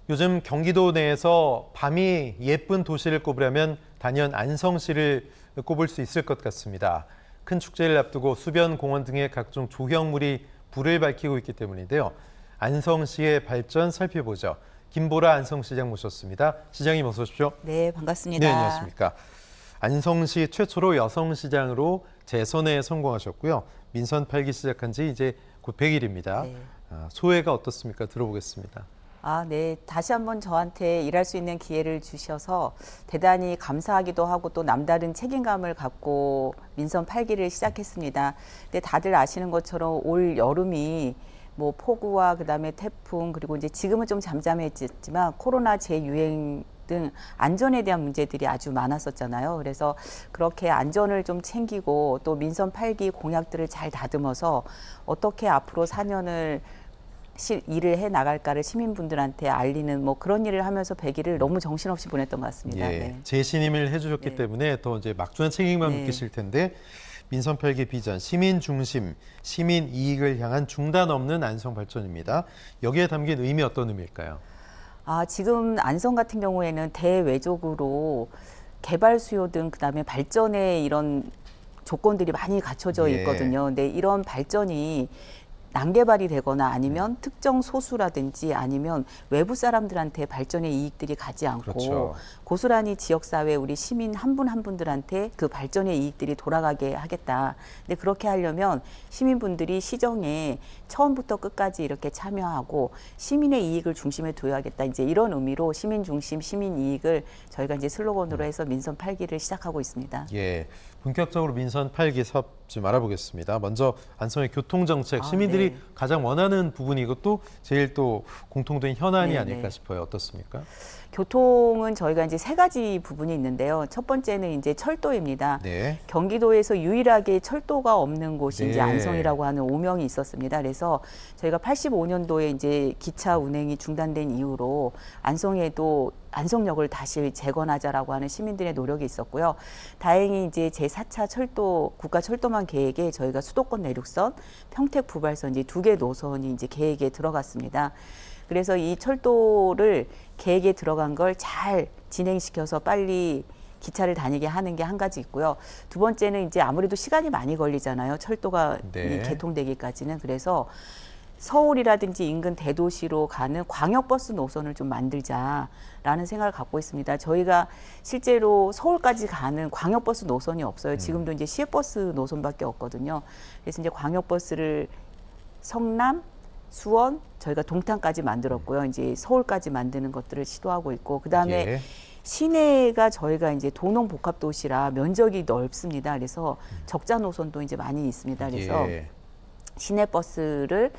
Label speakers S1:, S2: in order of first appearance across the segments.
S1: 요즘 경기도 내에서 밤이 예쁜 도시를 꼽으려면 단연 안성시를 꼽을 수 있을 것 같습니다. 큰 축제를 앞두고 수변, 공원 등의 각종 조형물이 불을 밝히고 있기 때문인데요. 안성시의 발전 살펴보죠. 김보라 안성시장 모셨습니다. 시장님 어서 오십시오.
S2: 네, 반갑습니다.
S1: 네, 안녕하십니까. 안성시 최초로 여성시장으로 재선에 성공하셨고요. 민선 8기 시작한 지 이제 곧 100일입니다.
S2: 네.
S1: 소회가 어떻습니까? 들어보겠습니다.
S2: 네. 다시 한번 저한테 일할 수 있는 기회를 주셔서 대단히 감사하기도 하고 또 남다른 책임감을 갖고 민선 8기를 시작했습니다. 근데 다들 아시는 것처럼 올 여름이 뭐 폭우와 그다음에 태풍 그리고 이제 지금은 좀 잠잠해졌지만 코로나 재유행 등 안전에 대한 문제들이 아주 많았었잖아요. 그래서 그렇게 안전을 좀 챙기고 또 민선 8기 공약들을 잘 다듬어서 어떻게 앞으로 4년을 일을 해 나갈까를 시민분들한테 알리는 뭐 그런 일을 하면서 100일을 너무 정신없이 보냈던 것 같습니다.
S1: 예,
S2: 네.
S1: 재신임을 해주셨기
S2: 네.
S1: 때문에 더 이제 막중한 책임감
S2: 네.
S1: 느끼실 텐데 민선 8기 비전 시민 중심, 시민 이익을 향한 중단 없는 안성 발전입니다. 여기에 담긴 의미 어떤 의미일까요?
S2: 지금 안성 같은 경우에는 대외적으로 개발 수요 등 그다음에 발전의 이런 조건들이 많이 갖춰져
S1: 예.
S2: 있거든요. 근데 이런 발전이 난개발이 되거나 아니면 특정 소수라든지 아니면 외부 사람들한테 발전의 이익들이 가지 않고
S1: 그렇죠.
S2: 고스란히 지역사회 우리 시민 한 분 한 분들한테 그 발전의 이익들이 돌아가게 하겠다. 근데 그렇게 하려면 시민분들이 시정에 처음부터 끝까지 이렇게 참여하고 시민의 이익을 중심에 둬야겠다. 이제 이런 의미로 시민 중심 시민 이익을 저희가 이제 슬로건으로 해서 민선 8기를 시작하고 있습니다.
S1: 예, 본격적으로 민선 8기 사업 좀 알아보겠습니다. 먼저 안성의 교통정책, 시민들이
S2: 네.
S1: 가장 원하는 부분이고 또 제일 또 공통된 현안이
S2: 네,
S1: 아닐까
S2: 네.
S1: 싶어요. 어떻습니까?
S2: 교통은 저희가 이제 세 가지 부분이 있는데요. 첫 번째는 이제 철도입니다.
S1: 네.
S2: 경기도에서 유일하게 철도가 없는 곳이
S1: 네.
S2: 이제 안성이라고 하는 오명이 있었습니다. 그래서 저희가 85년도에 이제 기차 운행이 중단된 이후로 안성에도 안성역을 다시 재건하자라고 하는 시민들의 노력이 있었고요. 다행히 이제 제4차 철도 국가 철도망 계획에 저희가 수도권 내륙선, 평택 부발선 이제 2개 노선이 이제 계획에 들어갔습니다. 그래서 이 철도를 계획에 들어간 걸 잘 진행시켜서 빨리 기차를 다니게 하는 게 한 가지 있고요. 두 번째는 이제 아무래도 시간이 많이 걸리잖아요. 철도가
S1: 네.
S2: 개통되기까지는. 그래서 서울이라든지 인근 대도시로 가는 광역버스 노선을 좀 만들자라는 생각을 갖고 있습니다. 저희가 실제로 서울까지 가는 광역버스 노선이 없어요. 지금도 이제 시외버스 노선밖에 없거든요. 그래서 이제 광역버스를 성남, 수원, 저희가 동탄까지 만들었고요. 이제 서울까지 만드는 것들을 시도하고 있고, 그 다음에
S1: 예.
S2: 시내가 저희가 이제 도농복합도시라 면적이 넓습니다. 그래서 적자 노선도 이제 많이 있습니다. 그래서
S1: 예.
S2: 시내버스를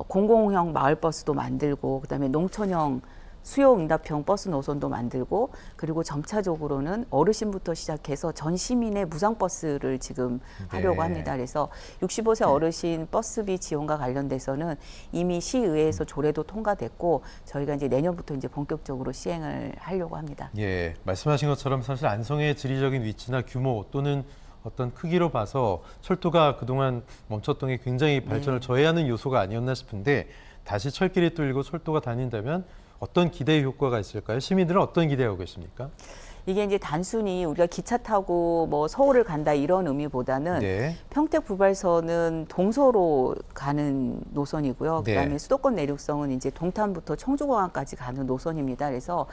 S2: 공공형 마을버스도 만들고, 그다음에 농촌형 수요응답형 버스 노선도 만들고, 그리고 점차적으로는 어르신부터 시작해서 전 시민의 무상버스를 지금 하려고
S1: 네.
S2: 합니다. 그래서 65세 어르신 버스비 지원과 관련돼서는 이미 시의회에서 조례도 통과됐고 저희가 이제 내년부터 이제 본격적으로 시행을 하려고 합니다.
S1: 예, 말씀하신 것처럼 사실 안성의 지리적인 위치나 규모 또는 어떤 크기로 봐서 철도가 그동안 멈췄던 게 굉장히 발전을 저해하는 요소가 아니었나 싶은데 다시 철길이 뚫리고 철도가 다닌다면 어떤 기대 효과가 있을까요? 시민들은 어떤 기대하고 계십니까?
S2: 이게 이제 단순히 우리가 기차 타고 뭐 서울을 간다 이런 의미보다는
S1: 네.
S2: 평택 부발선은 동서로 가는 노선이고요.
S1: 네.
S2: 그다음에 수도권 내륙선은 이제 동탄부터 청주공항까지 가는 노선입니다. 그래서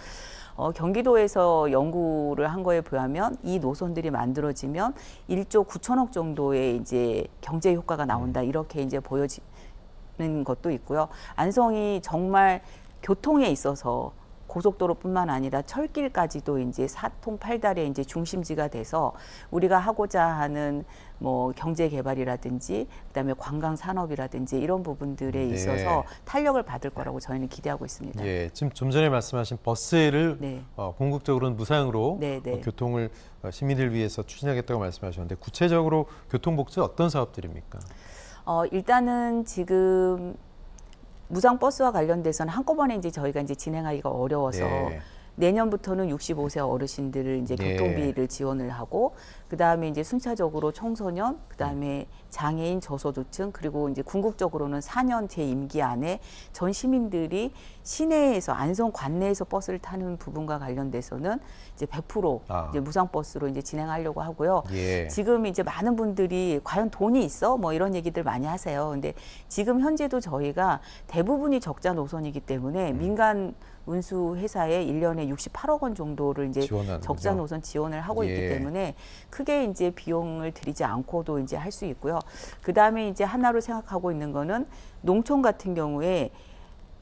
S2: 경기도에서 연구를 한 거에 비하면 이 노선들이 만들어지면 1조 9천억 정도의 이제 경제 효과가 나온다. 이렇게 이제 보여지는 것도 있고요. 안성이 정말 교통에 있어서 고속도로뿐만 아니라 철길까지도 이제 사통팔달의 이제 중심지가 돼서 우리가 하고자 하는 뭐 경제 개발이라든지 그다음에 관광 산업이라든지 이런 부분들에
S1: 네.
S2: 있어서 탄력을 받을 거라고 저희는 기대하고 있습니다.
S1: 예, 지금 좀 전에 말씀하신 버스를
S2: 네.
S1: 궁극적으로는 무상으로
S2: 네, 네.
S1: 교통을 시민들 위해서 추진하겠다고 말씀하셨는데 구체적으로 교통복지 어떤 사업들입니까?
S2: 일단은 지금 무상 버스와 관련돼서는 한꺼번에 이제 저희가 이제 진행하기가 어려워서
S1: 네.
S2: 내년부터는 65세 어르신들을 이제
S1: 예.
S2: 교통비를 지원을 하고 그다음에 이제 순차적으로 청소년, 그다음에 장애인, 저소득층 그리고 이제 궁극적으로는 4년 제 임기 안에 전 시민들이 시내에서 안성 관내에서 버스를 타는 부분과 관련돼서는 이제 100% 이제 무상 버스로 이제 진행하려고 하고요.
S1: 예.
S2: 지금 이제 많은 분들이 과연 돈이 있어? 뭐 이런 얘기들 많이 하세요. 근데 지금 현재도 저희가 대부분이 적자 노선이기 때문에 민간 운수 회사에 1년에 68억 원 정도를 이제
S1: 지원하는
S2: 적자
S1: 거죠?
S2: 노선 지원을 하고 있기
S1: 예.
S2: 때문에 크게 이제 비용을 들이지 않고도 이제 할 수 있고요. 그다음에 이제 하나로 생각하고 있는 거는 농촌 같은 경우에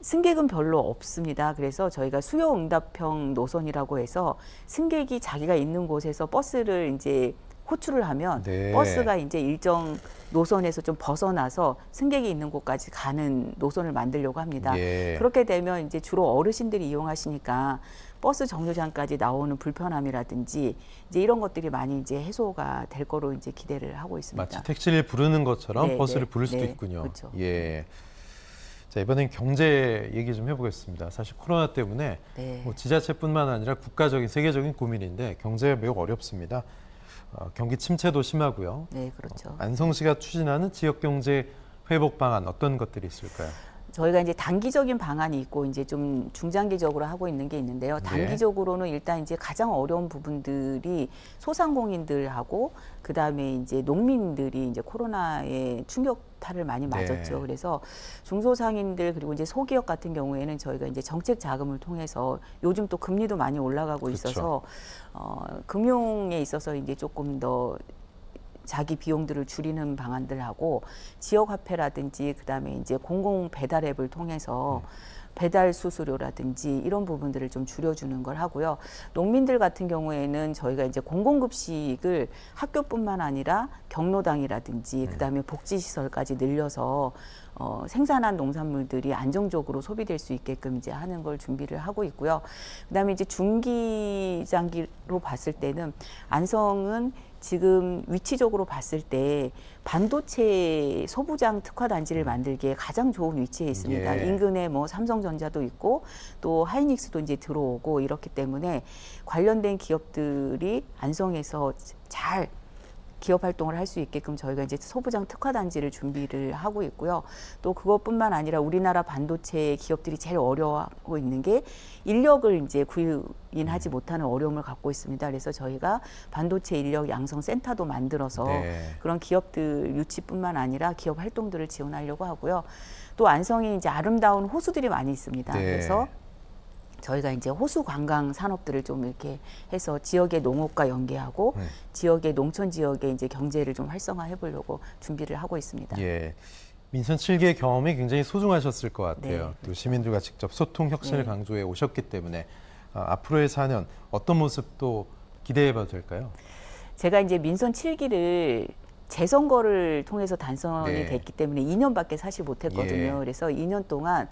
S2: 승객은 별로 없습니다. 그래서 저희가 수요 응답형 노선이라고 해서 승객이 자기가 있는 곳에서 버스를 이제 호출을 하면
S1: 네.
S2: 버스가 이제 일정 노선에서 좀 벗어나서 승객이 있는 곳까지 가는 노선을 만들려고 합니다.
S1: 예.
S2: 그렇게 되면 이제 주로 어르신들이 이용하시니까 버스 정류장까지 나오는 불편함이라든지 이제 이런 것들이 많이 이제 해소가 될 거로 이제 기대를 하고 있습니다.
S1: 마치 택시를 부르는 것처럼
S2: 네,
S1: 버스를
S2: 네,
S1: 부를 수도
S2: 네,
S1: 있군요.
S2: 그렇죠.
S1: 예. 자, 이번엔 경제 얘기 좀 해보겠습니다. 사실 코로나 때문에
S2: 네.
S1: 뭐 지자체뿐만 아니라 국가적인 세계적인 고민인데 경제가 매우 어렵습니다. 경기 침체도 심하고요.
S2: 네, 그렇죠.
S1: 안성시가 추진하는 지역 경제 회복 방안 어떤 것들이 있을까요?
S2: 저희가 이제 단기적인 방안이 있고 이제 좀 중장기적으로 하고 있는 게 있는데요. 단기적으로는 일단 이제 가장 어려운 부분들이 소상공인들하고 그다음에 이제 농민들이 이제 코로나의 충격타를 많이 맞았죠.
S1: 네.
S2: 그래서 중소상인들 그리고 이제 소기업 같은 경우에는 저희가 이제 정책 자금을 통해서 요즘 또 금리도 많이 올라가고
S1: 그렇죠.
S2: 있어서 금융에 있어서 이제 조금 더 자기 비용들을 줄이는 방안들 하고 지역 화폐라든지 그다음에 이제 공공 배달 앱을 통해서 배달 수수료라든지 이런 부분들을 좀 줄여주는 걸 하고요. 농민들 같은 경우에는 저희가 이제 공공급식을 학교뿐만 아니라 경로당이라든지 그다음에 복지시설까지 늘려서 생산한 농산물들이 안정적으로 소비될 수 있게끔 이제 하는 걸 준비를 하고 있고요. 그다음에 이제 중기 장기로 봤을 때는 안성은 지금 위치적으로 봤을 때 반도체 소부장 특화 단지를 만들기에 가장 좋은 위치에 있습니다.
S1: 예.
S2: 인근에 뭐 삼성전자도 있고 또 하이닉스도 이제 들어오고 이렇기 때문에 관련된 기업들이 안성에서 잘 기업 활동을 할 수 있게끔 저희가 이제 소부장 특화 단지를 준비를 하고 있고요. 또 그것뿐만 아니라 우리나라 반도체 기업들이 제일 어려워하고 있는 게 인력을 이제 구인하지 못하는 어려움을 갖고 있습니다. 그래서 저희가 반도체 인력 양성 센터도 만들어서
S1: 네.
S2: 그런 기업들 유치뿐만 아니라 기업 활동들을 지원하려고 하고요. 또 안성이 이제 아름다운 호수들이 많이 있습니다.
S1: 네.
S2: 그래서 저희가 이제 호수 관광 산업들을 좀 이렇게 해서 지역의 농업과 연계하고 지역의 농촌 지역의 이제 경제를 좀 활성화해 보려고 준비를 하고 있습니다.
S1: 예. 민선 7개 경험이 굉장히 소중하셨을 것 같아요.
S2: 네,
S1: 또 시민들과 직접 소통, 혁신을
S2: 네.
S1: 강조해 오셨기 때문에 앞으로의 4년 어떤 모습도 기대해 봐도 될까요?
S2: 제가 이제 민선 7기를 재선거를 통해서 단선이
S1: 네.
S2: 됐기 때문에 2년밖에 사실 못했거든요.
S1: 예.
S2: 그래서 2년 동안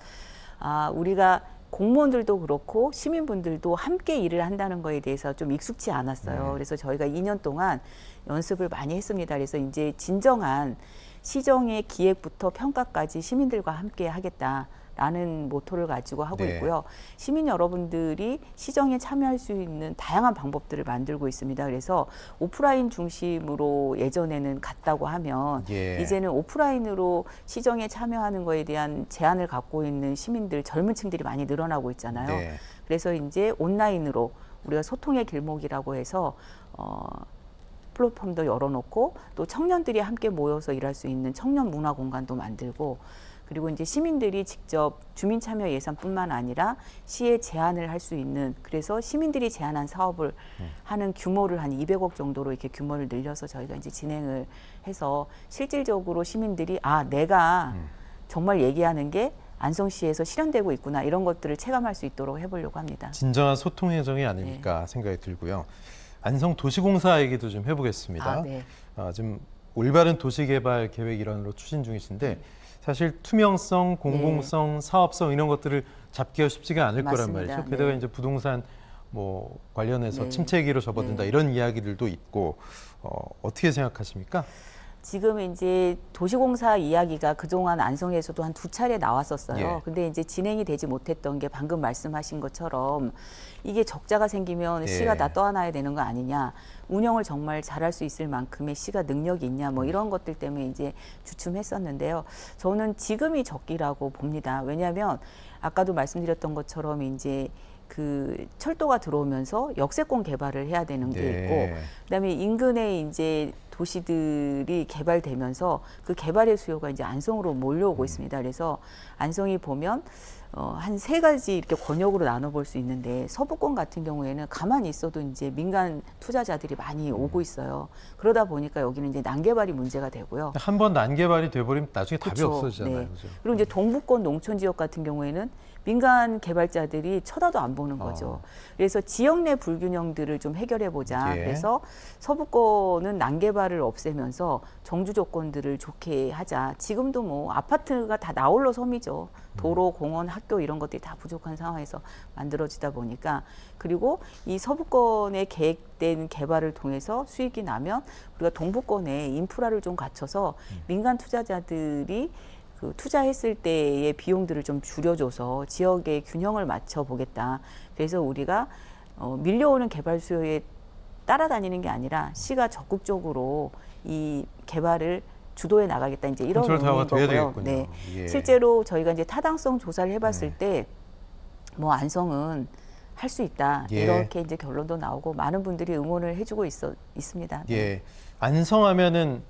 S2: 우리가 공무원들도 그렇고 시민분들도 함께 일을 한다는 거에 대해서 좀 익숙치 않았어요. 그래서 저희가 2년 동안 연습을 많이 했습니다. 그래서 이제 진정한 시정의 기획부터 평가까지 시민들과 함께 하겠다라는 모토를 가지고 하고
S1: 네.
S2: 있고요. 시민 여러분들이 시정에 참여할 수 있는 다양한 방법들을 만들고 있습니다. 그래서 오프라인 중심으로 예전에는 갔다고 하면
S1: 예.
S2: 이제는 오프라인으로 시정에 참여하는 거에 대한 제한을 갖고 있는 시민들, 젊은 층들이 많이 늘어나고 있잖아요.
S1: 네.
S2: 그래서 이제 온라인으로 우리가 소통의 길목이라고 해서 플랫폼도 열어놓고 또 청년들이 함께 모여서 일할 수 있는 청년 문화 공간도 만들고 그리고 이제 시민들이 직접 주민 참여 예산뿐만 아니라 시에 제안을 할 수 있는 그래서 시민들이 제안한 사업을 하는 규모를 한 200억 정도로 이렇게 규모를 늘려서 저희가 이제 진행을 해서 실질적으로 시민들이 내가 정말 얘기하는 게 안성시에서 실현되고 있구나 이런 것들을 체감할 수 있도록 해보려고 합니다.
S1: 진정한 소통 행정이 아닐까 생각이 들고요. 안성 도시공사 얘기도 좀 해보겠습니다.
S2: 네.
S1: 지금 올바른 도시개발 계획 일환으로 추진 중이신데 사실 투명성, 공공성, 사업성 이런 것들을 잡기가 쉽지가 않을
S2: 맞습니다.
S1: 거란 말이죠. 게다가
S2: 네.
S1: 이제 부동산 뭐 관련해서
S2: 네.
S1: 침체기로 접어든다
S2: 네.
S1: 이런 이야기들도 있고 어떻게 생각하십니까?
S2: 지금 이제 도시공사 이야기가 그동안 안성에서도 한 2차례 나왔었어요.
S1: 예.
S2: 근데 이제 진행이 되지 못했던 게 방금 말씀하신 것처럼 이게 적자가 생기면
S1: 예.
S2: 시가 다 떠안아야 되는 거 아니냐. 운영을 정말 잘할 수 있을 만큼의 시가 능력이 있냐. 뭐 이런 것들 때문에 이제 주춤했었는데요. 저는 지금이 적기라고 봅니다. 왜냐하면 아까도 말씀드렸던 것처럼 이제 그 철도가 들어오면서 역세권 개발을 해야 되는 게
S1: 네.
S2: 있고, 그다음에 인근에 이제 도시들이 개발되면서 그 개발의 수요가 이제 안성으로 몰려오고 있습니다. 그래서 안성이 보면 한 3가지 이렇게 권역으로 나눠볼 수 있는데, 서부권 같은 경우에는 가만히 있어도 이제 민간 투자자들이 많이 오고 있어요. 그러다 보니까 여기는 이제 난개발이 문제가 되고요.
S1: 한 번 난개발이 돼버리면 나중에 답이
S2: 그쵸.
S1: 없어지잖아요.
S2: 네.
S1: 그죠?
S2: 그리고 이제 동부권 농촌 지역 같은 경우에는 민간 개발자들이 쳐다도 안 보는 거죠. 그래서 지역 내 불균형들을 좀 해결해 보자.
S1: 예.
S2: 그래서 서부권은 난개발을 없애면서 정주 조건들을 좋게 하자. 지금도 뭐 아파트가 다 나홀로 섬이죠. 도로, 공원, 학교 이런 것들이 다 부족한 상황에서 만들어지다 보니까, 그리고 이 서부권에 계획된 개발을 통해서 수익이 나면 우리가 동부권에 인프라를 좀 갖춰서 민간 투자자들이 그 투자했을 때의 비용들을 좀 줄여줘서 지역의 균형을 맞춰 보겠다. 그래서 우리가 밀려오는 개발 수요에 따라다니는 게 아니라 시가 적극적으로 이 개발을 주도해 나가겠다. 이제 이런
S1: 컨트롤 타워가
S2: 의미인
S1: 돼야
S2: 거고요.
S1: 되겠군요.
S2: 네.
S1: 예.
S2: 실제로 저희가 이제 타당성 조사를 해봤을 때 뭐 안성은 할 수 있다.
S1: 예.
S2: 이렇게 이제 결론도 나오고 많은 분들이 응원을 해주고 있습니다. 네.
S1: 예. 안성하면은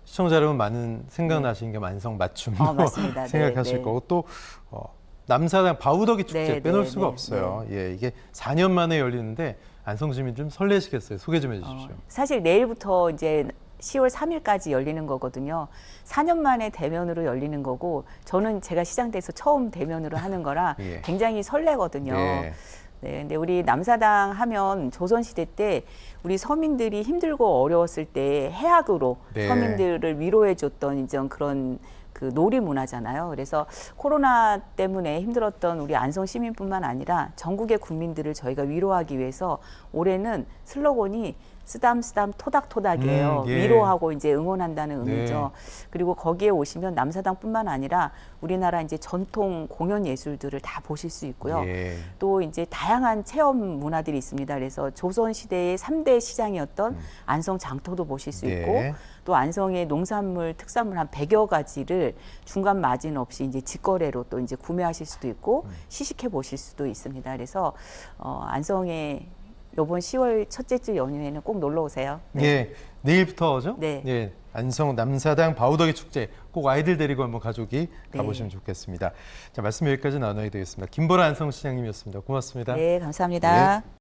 S1: 시청자 여러분 많은 생각나시는 게 안성 맞춤으로
S2: 맞습니다. 네,
S1: 생각하실
S2: 네.
S1: 거고, 또 남사당 바우더기 축제
S2: 네,
S1: 빼놓을
S2: 네,
S1: 수가
S2: 네,
S1: 없어요. 예, 이게 4년 만에 열리는데 안성 주민 좀 설레시겠어요. 소개 좀 해주십시오.
S2: 사실 내일부터 이제 10월 3일까지 열리는 거거든요. 4년 만에 대면으로 열리는 거고, 저는 제가 시장대에서 처음 대면으로 하는 거라
S1: 예.
S2: 굉장히 설레거든요.
S1: 네.
S2: 네, 근데 우리 남사당 하면 조선시대 때 우리 서민들이 힘들고 어려웠을 때 해학으로
S1: 네.
S2: 서민들을 위로해줬던 이제 그런 그 놀이 문화잖아요. 그래서 코로나 때문에 힘들었던 우리 안성 시민뿐만 아니라 전국의 국민들을 저희가 위로하기 위해서 올해는 슬로건이 쓰담쓰담 토닥토닥이에요.
S1: 예.
S2: 위로하고 이제 응원한다는
S1: 네.
S2: 의미죠. 그리고 거기에 오시면 남사당뿐만 아니라 우리나라 이제 전통 공연 예술들을 다 보실 수 있고요.
S1: 예.
S2: 또 이제 다양한 체험 문화들이 있습니다. 그래서 조선 시대의 3대 시장이었던 안성 장터도 보실 수 있고,
S1: 네.
S2: 또 안성의 농산물, 특산물 한 100여 가지를 중간 마진 없이 이제 직거래로 또 이제 구매하실 수도 있고 시식해 보실 수도 있습니다. 그래서 안성에 이번 10월 첫째 주 연휴에는 꼭 놀러 오세요. 네.
S1: 예, 내일부터죠?
S2: 네.
S1: 예, 안성 남사당 바우더기 축제 꼭 아이들 데리고 한번 가족이
S2: 네.
S1: 가보시면 좋겠습니다. 자, 말씀 여기까지 나눠야 되겠습니다. 김보라 안성시장님이었습니다. 고맙습니다.
S2: 네, 감사합니다.
S1: 네.